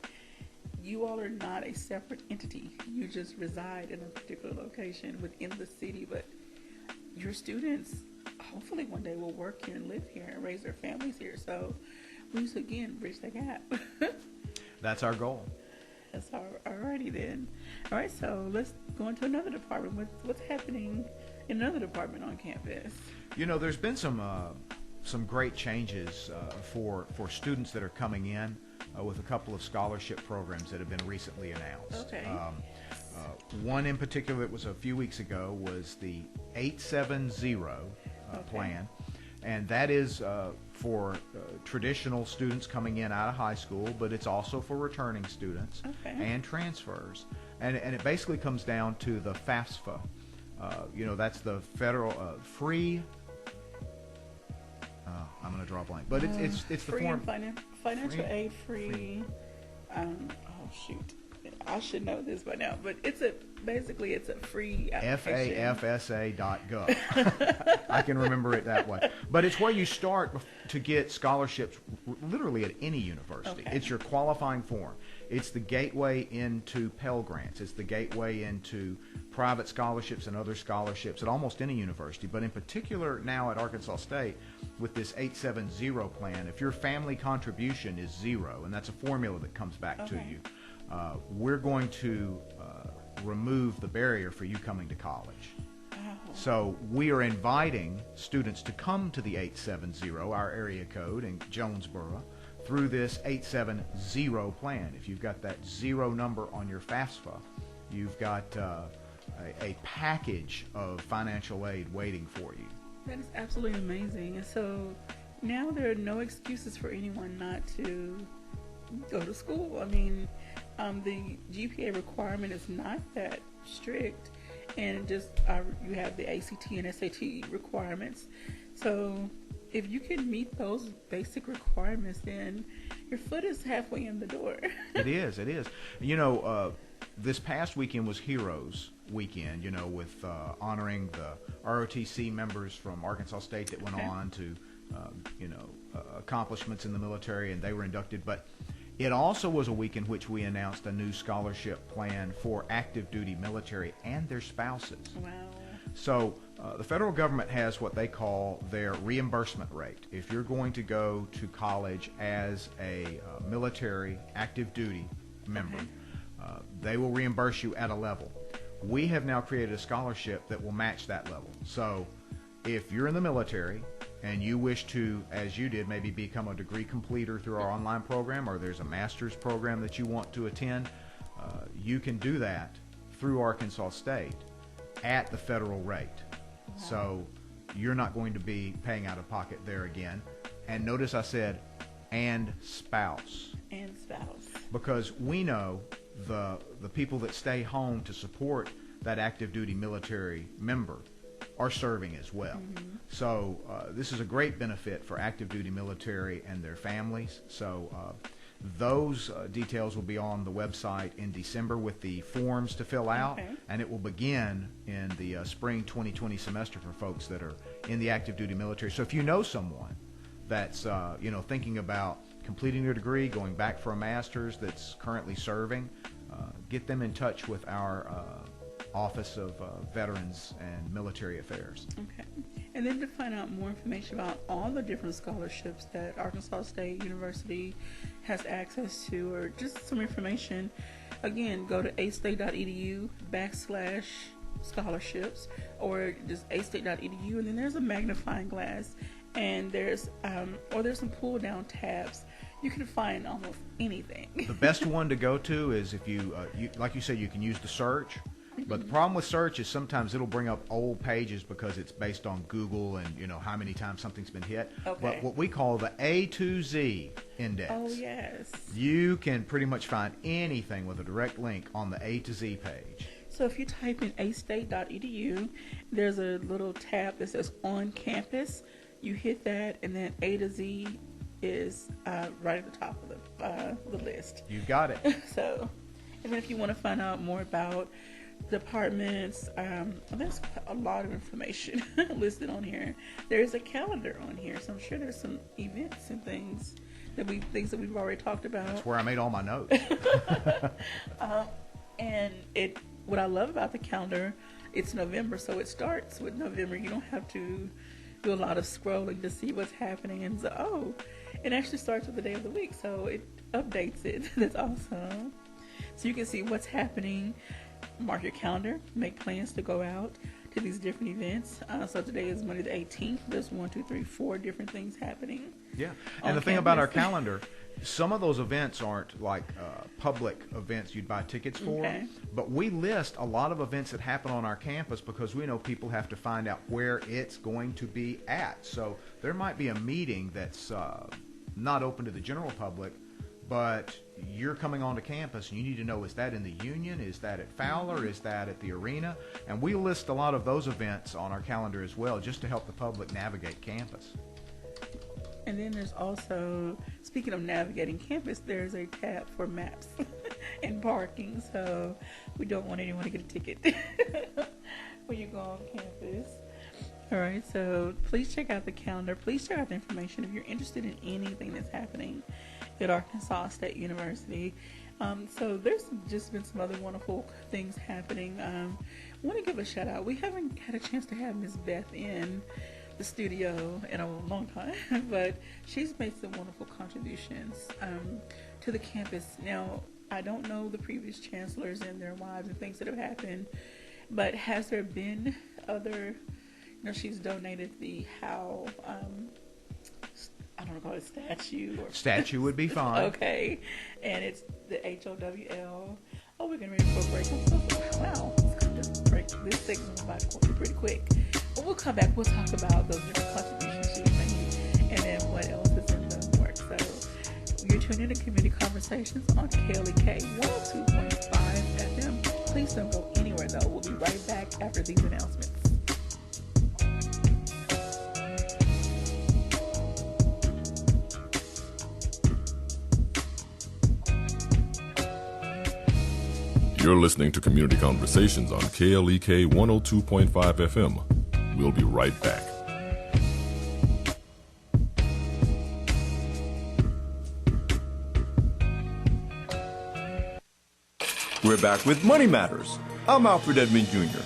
You all are not a separate entity. You just reside in a particular location within the city, but your students hopefully one day will work here and live here and raise their families here. So we just, again, bridge that gap. That's our goal. That's alrighty then. All right, so let's go into another department. What's happening in another department on campus? You know, there's been some great changes for students that are coming in with a couple of scholarship programs that have been recently announced. Okay. One in particular that was a few weeks ago was the 870 plan, and that is for traditional students coming in out of high school, but it's also for returning students and transfers. And it basically comes down to the FAFSA. That's the federal free. I'm going to draw a blank, but it's the free form financial aid free. Oh shoot. I should know this by now, but it's a free application. FAFSA.gov. I can remember it that way. But it's where you start to get scholarships literally at any university. Okay. It's your qualifying form. It's the gateway into Pell Grants. It's the gateway into private scholarships and other scholarships at almost any university. But in particular now at Arkansas State with this 870 plan, if your family contribution is 0, and that's a formula that comes back to you, we're going to remove the barrier for you coming to college. So we are inviting students to come to the 870, our area code in Jonesboro, through this 870 plan. If you've got that 0 number on your FAFSA, you've got a package of financial aid waiting for you. That is absolutely amazing. And so now there are no excuses for anyone not to go to school. I mean, the GPA requirement is not that strict, and just you have the ACT and SAT requirements. So if you can meet those basic requirements, then your foot is halfway in the door. It is. You know, this past weekend was Heroes Weekend, you know, with honoring the ROTC members from Arkansas State that went on to, accomplishments in the military, and they were inducted. But it also was a week in which we announced a new scholarship plan for active duty military and their spouses. Wow. So the federal government has what they call their reimbursement rate. If you're going to go to college as a military active duty member, they will reimburse you at a level. We have now created a scholarship that will match that level. So if you're in the military and you wish to, as you did, maybe become a degree completer through our online program, or there's a master's program that you want to attend, you can do that through Arkansas State at the federal rate. Wow. So you're not going to be paying out of pocket there again. And notice I said, and spouse. And spouse. Because we know the people that stay home to support that active duty military member are serving as well. Mm-hmm. So this is a great benefit for active duty military and their families. So those details will be on the website in December with the forms to fill out, and it will begin in the spring 2020 semester for folks that are in the active duty military. So if you know someone that's thinking about completing their degree, going back for a master's, that's currently serving, get them in touch with our Office of Veterans and Military Affairs. Okay. And then to find out more information about all the different scholarships that Arkansas State University has access to, or just some information, again, go to astate.edu/scholarships, or just astate.edu, and then there's a magnifying glass, and there's some pull down tabs. You can find almost anything. The best one to go to is if you like you said, you can use the search. But the problem with search is sometimes it'll bring up old pages because it's based on Google and, you know, how many times something's been hit. Okay. But what we call the A to Z index. Oh, yes. You can pretty much find anything with a direct link on the A to Z page. So if you type in astate.edu, there's a little tab that says On Campus. You hit that, and then A to Z is right at the top of the list. You got it. So, and then if you want to find out more about departments, there's a lot of information listed on here. There's a calendar on here, so I'm sure there's some events and things that we've already talked about. That's where I made all my notes. And what I love about the calendar, it's November, so it starts with November. You don't have to do a lot of scrolling to see what's happening, and so it actually starts with the day of the week, so it updates it. That's awesome. So you can see what's happening. Mark your calendar, make plans to go out to these different events. So today is Monday the 18th. There's 4 different things happening. Yeah, and the thing about our calendar, some of those events aren't like public events you'd buy tickets for, but we list a lot of events that happen on our campus because we know people have to find out where it's going to be at. So there might be a meeting that's not open to the general public, but you're coming onto campus and you need to know, is that in the Union? Is that at Fowler? Is that at the Arena? And we list a lot of those events on our calendar as well, just to help the public navigate campus. And then there's also, speaking of navigating campus, there's a tab for maps and parking, so we don't want anyone to get a ticket when you go on campus. All right, so please check out the calendar. Please check out the information if you're interested in anything that's happening at Arkansas State University. So there's just been some other wonderful things happening. I want to give a shout out. We haven't had a chance to have Miss Beth in the studio in a long time, but she's made some wonderful contributions to the campus. Now, I don't know the previous chancellors and their wives and things that have happened, but has there been other, she's donated the Howe, I don't know, call it statue. Statue would be fine. Okay, and it's the HOWL. Oh, we're getting ready for a break. Wow, this segment is about pretty quick. But we'll come back. We'll talk about those different contributions she's made and then what else is in the works. So you're tuning in to Community Conversations on KLEK 102.5 FM. Please don't go anywhere, though. We'll be right back after these announcements. You're listening to Community Conversations on KLEK 102.5 FM. We'll be right back. We're back with Money Matters. I'm Alfred Edmond Jr.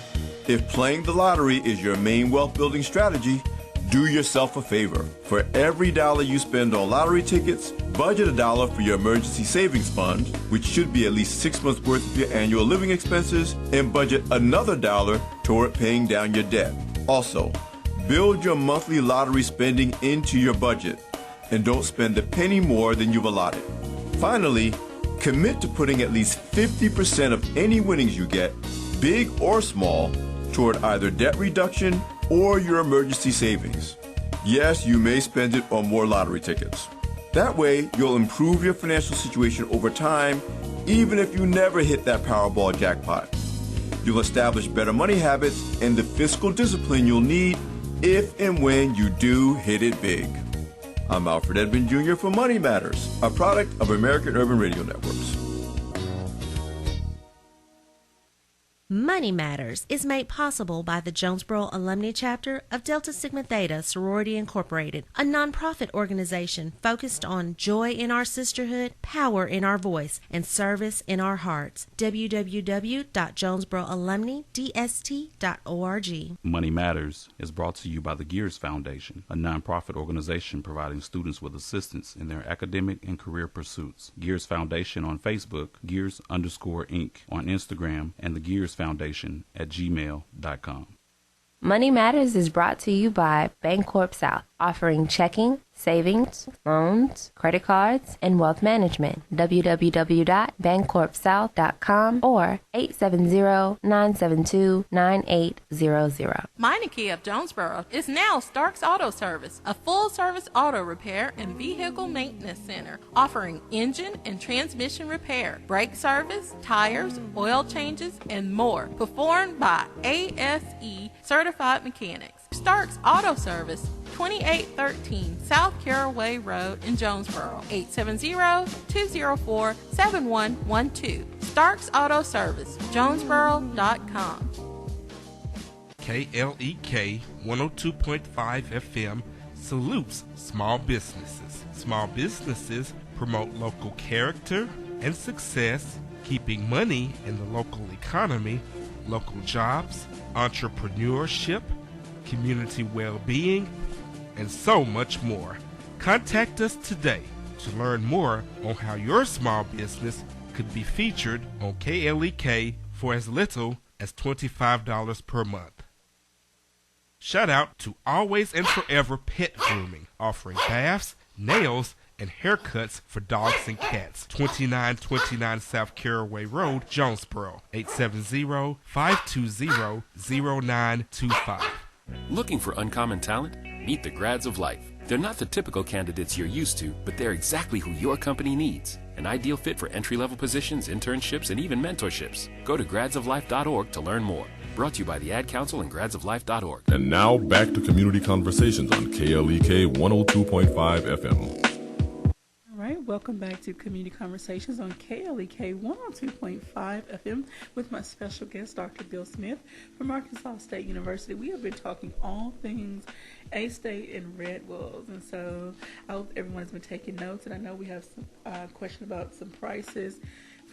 If playing the lottery is your main wealth building strategy, do yourself a favor. For every dollar you spend on lottery tickets, budget $1 for your emergency savings fund, which should be at least 6 months worth of your annual living expenses, and budget another $1 toward paying down your debt. Also, build your monthly lottery spending into your budget and don't spend a penny more than you've allotted. Finally, commit to putting at least 50% of any winnings you get, big or small, toward either debt reduction or your emergency savings. Yes, you may spend it on more lottery tickets. That way, you'll improve your financial situation over time, even if you never hit that Powerball jackpot. You'll establish better money habits and the fiscal discipline you'll need if and when you do hit it big. I'm Alfred Edmond Jr. for Money Matters, a product of American Urban Radio Networks. Money Matters is made possible by the Jonesboro Alumni Chapter of Delta Sigma Theta Sorority Incorporated, a nonprofit organization focused on joy in our sisterhood, power in our voice, and service in our hearts. www.jonesboroalumnidst.org. Money Matters is brought to you by the Gears Foundation, a nonprofit organization providing students with assistance in their academic and career pursuits. Gears Foundation on Facebook, Gears_Inc. on Instagram, and the Gears Foundation at gmail.com. Money Matters is brought to you by Bancorp South, offering checking, savings, loans, credit cards, and wealth management. www.bancorpsouth.com or 870-972-9800. Meineke of Jonesboro is now Starks Auto Service, a full-service auto repair and vehicle maintenance center offering engine and transmission repair, brake service, tires, oil changes, and more, performed by ASE certified mechanics. Starks Auto Service, 2813 South Caraway Road in Jonesboro, 870-204-7112. Starks Auto Service, Jonesboro.com. KLEK 102.5 FM salutes small businesses. Small businesses promote local character and success, keeping money in the local economy, local jobs, entrepreneurship, community well-being, and so much more. Contact us today to learn more on how your small business could be featured on KLEK for as little as $25 per month. Shout out to Always and Forever Pet Grooming, offering baths, nails, and haircuts for dogs and cats. 2929 South Caraway Road, Jonesboro, 870-520-0925. Looking for uncommon talent? Meet the Grads of Life. They're not the typical candidates you're used to, but they're exactly who your company needs. An ideal fit for entry-level positions, internships, and even mentorships. Go to gradsoflife.org to learn more. Brought to you by the Ad Council and gradsoflife.org. And now back to Community Conversations on KLEK 102.5 FM. All right, welcome back to Community Conversations on KLEK 102.5 FM with my special guest, Dr. Bill Smith from Arkansas State University. We have been talking all things A-State and Red Wolves, and so I hope everyone's been taking notes, and I know we have some question about some prices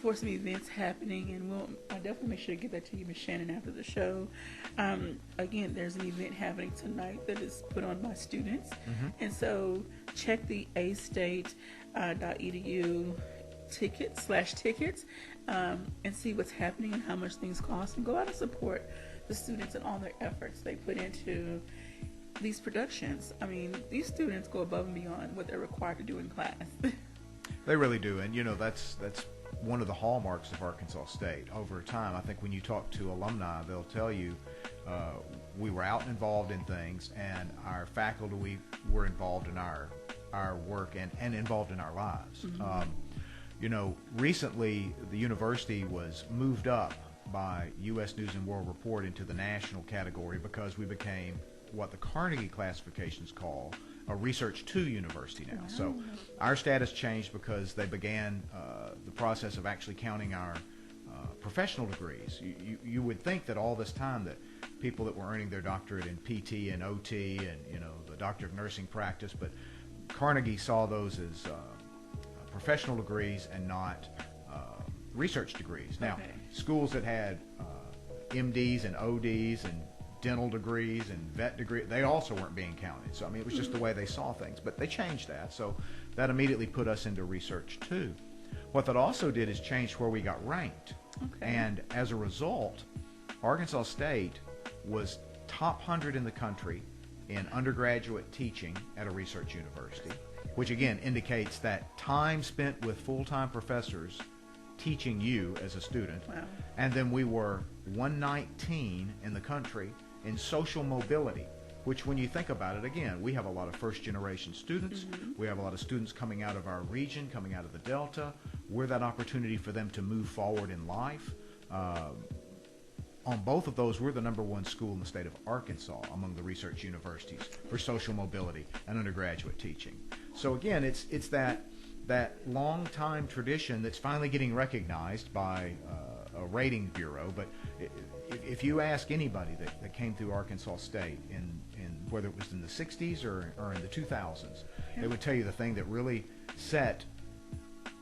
for some events happening, and I'll definitely make sure to get that to you, Ms. Shannon, after the show. Again, there's an event happening tonight that is put on by students, and so check the astate.edu tickets and see what's happening and how much things cost, and go out and support the students and all their efforts they put into these productions. I mean, these students go above and beyond what they're required to do in class. They really do, and that's one of the hallmarks of Arkansas State. Over time, I think when you talk to alumni, they'll tell you we were out and involved in things, and our faculty were involved in our work and involved in our lives. Recently the university was moved up by U.S. News and World Report into the national category because we became what the Carnegie classifications call a Research 2 university now. So our status changed because they began the process of actually counting our professional degrees. You would think that all this time that people that were earning their doctorate in PT and OT and the doctor of nursing practice, but Carnegie saw those as professional degrees and not research degrees. Now, schools that had MDs and ODs and dental degrees and vet degrees, they also weren't being counted. So, I mean, it was just the way they saw things. But they changed that, so that immediately put us into Research 2. What that also did is change where we got ranked. And as a result, Arkansas State was top 100 in the country in undergraduate teaching at a research university, which again indicates that time spent with full-time professors teaching you as a student. And then we were 119 in the country in social mobility, which when you think about it, again, we have a lot of first-generation students. We have a lot of students coming out of our region, coming out of the Delta. We're that opportunity for them to move forward in life. On both of those, we're the #1 school in the state of Arkansas among the research universities for social mobility and undergraduate teaching. So again, it's that long-time tradition that's finally getting recognized by a rating bureau. But if you ask anybody that came through Arkansas State in whether it was in the 60s or in the 2000s, they would tell you the thing that really set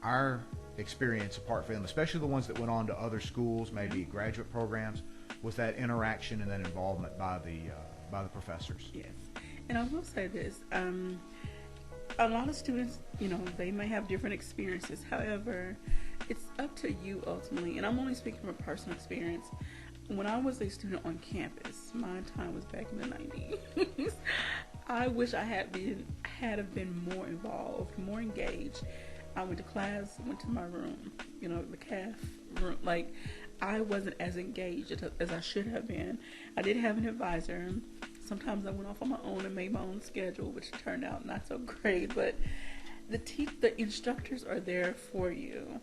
our experience apart from them, especially the ones that went on to other schools, maybe graduate programs, was that interaction and that involvement by the professors. Yes, and I will say this. A lot of students, they may have different experiences. However, it's up to you ultimately, and I'm only speaking from a personal experience. When I was a student on campus, my time was back in the 90s. I wish I had been more involved, more engaged. I went to class, went to my room, the CAF room. Like, I wasn't as engaged as I should have been. I did have an advisor. Sometimes I went off on my own and made my own schedule, which turned out not so great. But the instructors are there for you.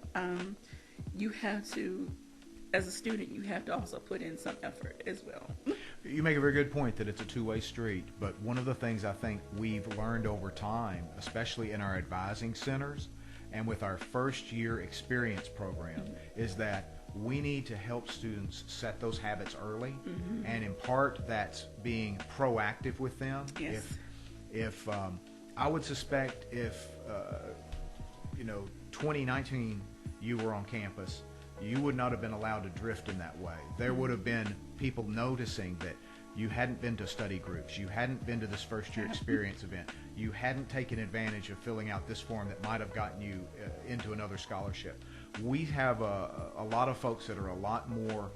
You have to, as a student, you have to also put in some effort as well. You make a very good point that it's a two-way street, but one of the things I think we've learned over time, especially in our advising centers and with our first-year experience program, is that we need to help students set those habits early, and in part that's being proactive with them. Yes. If I would suspect if 2019 you were on campus, you would not have been allowed to drift in that way. There would have been people noticing that you hadn't been to study groups, you hadn't been to this first-year experience event, you hadn't taken advantage of filling out this form that might have gotten you into another scholarship. We have a lot of folks that are a lot more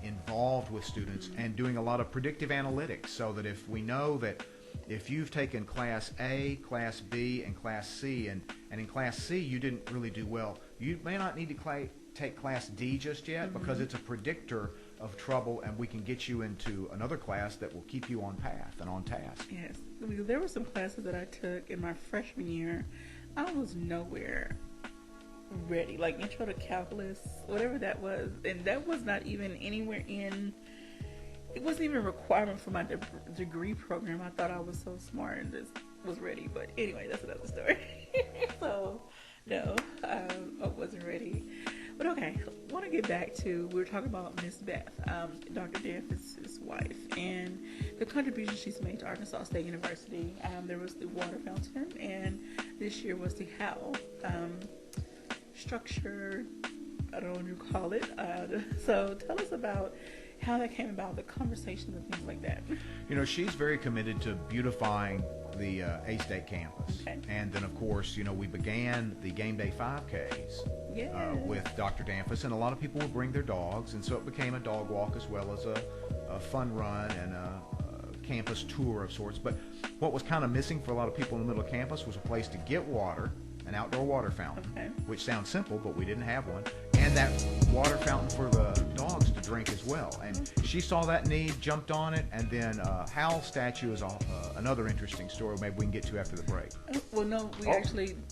involved with students and doing a lot of predictive analytics, so that if we know that if you've taken Class A, Class B, and Class C, and in Class C you didn't really do well, you may not need to take Class D just yet, because it's a predictor of trouble, and we can get you into another class that will keep you on path and on task. Yes. There were some classes that I took in my freshman year. I was nowhere ready, like Intro to Calculus, whatever that was, and that was not even anywhere in, it wasn't even a requirement for my degree program. I thought I was so smart and just was ready, but anyway, that's another story. So, no, I wasn't ready. But okay, I want to get back to, we were talking about Miss Beth, Dr. Danforth's wife, and the contribution she's made to Arkansas State University. There was the water fountain, and this year was the HOW structure, I don't know what you call it. So tell us about how that came about, the conversation and things like that. She's very committed to beautifying the A-State campus. Okay. And then, of course, we began the Game Day 5Ks with Dr. Danforth, and a lot of people would bring their dogs, and so it became a dog walk as well as a fun run and a campus tour of sorts. But what was kind of missing for a lot of people in the middle of campus was a place to get water, an outdoor water fountain, which sounds simple, but we didn't have one, and that water fountain for the dogs to drink as well. And she saw that need, jumped on it, and then Hal's statue is another interesting story maybe we can get to after the break. Well, no,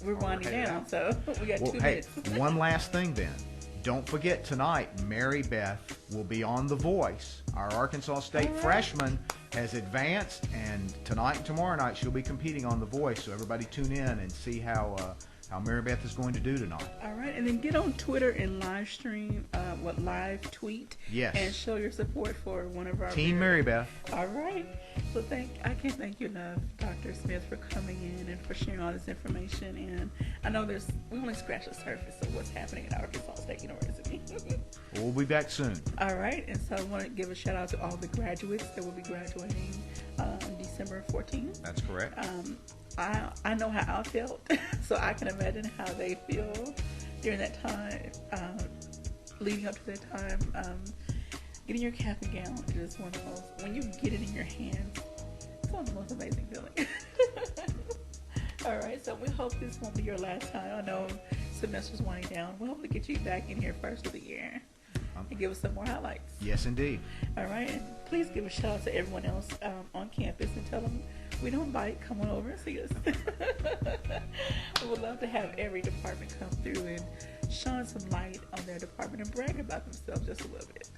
we're winding down, so we got 2 minutes. One last thing then. Don't forget tonight, Mary Beth will be on The Voice. Our Arkansas State freshman has advanced, and tonight and tomorrow night she'll be competing on The Voice. So everybody tune in and see how Mary Beth is going to do tonight. All right, and then get on Twitter and live stream, live tweet, and show your support for one of our Team Mary Beth. All right, so I can't thank you enough, Dr. Smith, for coming in and for sharing all this information. And I know we only scratched the surface of what's happening at Arkansas State University. We'll be back soon. All right, and so I want to give a shout out to all the graduates that will be graduating December 14th. That's correct. I know how I felt, so I can imagine how they feel during that time, leading up to that time. Getting your cap and gown is one of the most, when you get it in your hands, it's one of the most amazing feelings. All right, so we hope this won't be your last time. I know semester's winding down. We hope to get you back in here first of the year and give us some more highlights. Yes, indeed. All right, and please give a shout out to everyone else on campus and tell them we don't bite. Come on over and see us. We would love to have every department come through and shine some light on their department and brag about themselves just a little bit.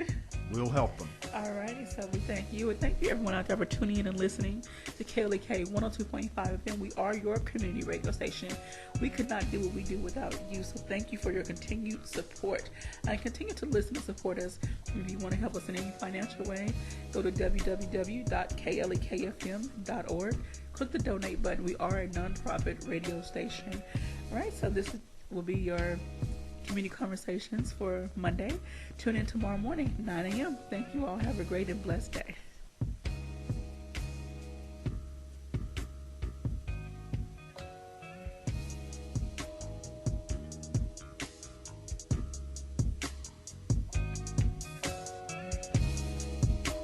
We'll help them. All righty, so we thank you, and thank you everyone out there for tuning in and listening to KLEK 102.5 FM. We are your community radio station. We could not do what we do without you, so thank you for your continued support. And continue to listen and support us. If you want to help us in any financial way, go to www.klekfm.org. Click the donate button. We are a nonprofit radio station. All right, so this will be your community conversations for Monday. Tune in tomorrow morning, 9 a.m. Thank you all. Have a great and blessed day.